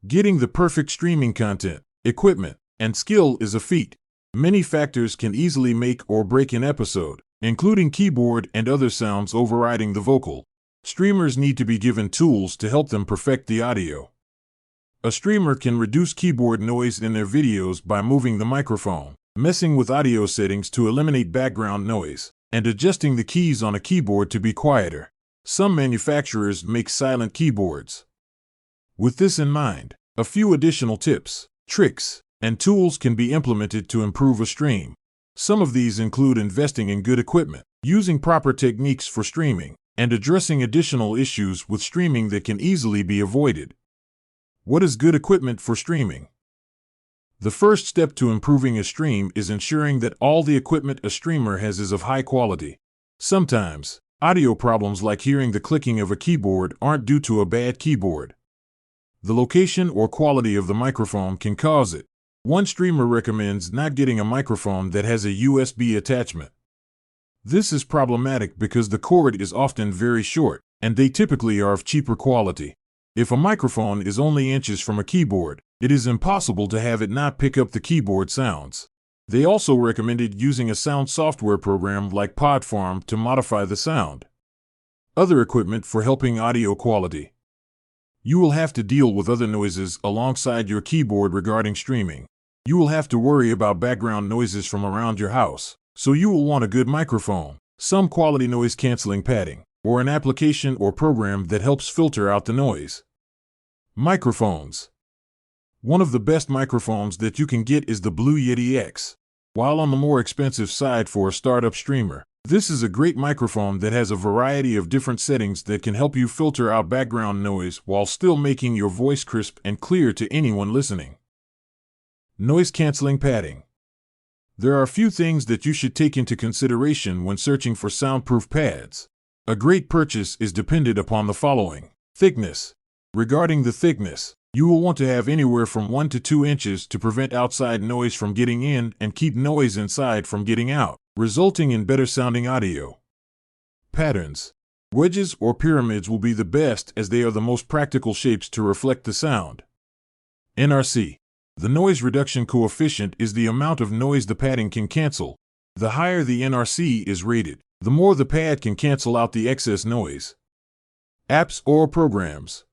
Getting the perfect streaming content, equipment, and skill is a feat. Many factors can easily make or break an episode, including keyboard and other sounds overriding the vocal. Streamers need to be given tools to help them perfect the audio. A streamer can reduce keyboard noise in their videos by moving the microphone, messing with audio settings to eliminate background noise, and adjusting the keys on a keyboard to be quieter. Some manufacturers make silent keyboards. With this in mind, a few additional tips, tricks, and tools can be implemented to improve a stream. Some of these include investing in good equipment, using proper techniques for streaming, and addressing additional issues with streaming that can easily be avoided. What is good equipment for streaming? The first step to improving a stream is ensuring that all the equipment a streamer has is of high quality. Sometimes, audio problems like hearing the clicking of a keyboard aren't due to a bad keyboard. The location or quality of the microphone can cause it. One streamer recommends not getting a microphone that has a USB attachment. This is problematic because the cord is often very short, and they typically are of cheaper quality. If a microphone is only inches from a keyboard, it is impossible to have it not pick up the keyboard sounds. They also recommended using a sound software program like PodFarm to modify the sound. Other equipment for helping audio quality. You will have to deal with other noises alongside your keyboard regarding streaming. You will have to worry about background noises from around your house, so you will want a good microphone, some quality noise canceling padding, or an application or program that helps filter out the noise. Microphones. One of the best microphones that you can get is the Blue Yeti X. While on the more expensive side for a startup streamer, this is a great microphone that has a variety of different settings that can help you filter out background noise while still making your voice crisp and clear to anyone listening. Noise canceling padding. There are a few things that you should take into consideration when searching for soundproof pads. A great purchase is dependent upon the following. Thickness. Regarding the thickness, you will want to have anywhere from 1 to 2 inches to prevent outside noise from getting in and keep noise inside from getting out, resulting in better sounding audio. Patterns. Wedges or pyramids will be the best as they are the most practical shapes to reflect the sound. NRC. The noise reduction coefficient is the amount of noise the padding can cancel. The higher the NRC is rated, the more the pad can cancel out the excess noise. Apps or programs.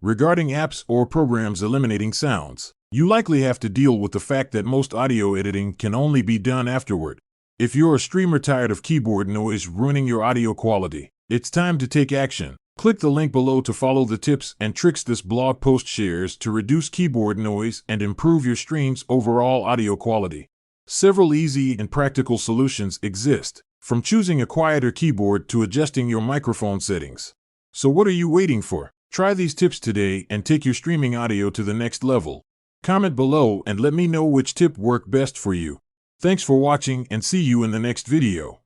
Regarding apps or programs eliminating sounds, you likely have to deal with the fact that most audio editing can only be done afterward. If you're a streamer tired of keyboard noise ruining your audio quality, it's time to take action. Click the link below to follow the tips and tricks this blog post shares to reduce keyboard noise and improve your stream's overall audio quality. Several easy and practical solutions exist, from choosing a quieter keyboard to adjusting your microphone settings. So what are you waiting for? Try these tips today and take your streaming audio to the next level. Comment below and let me know which tip worked best for you. Thanks for watching and see you in the next video.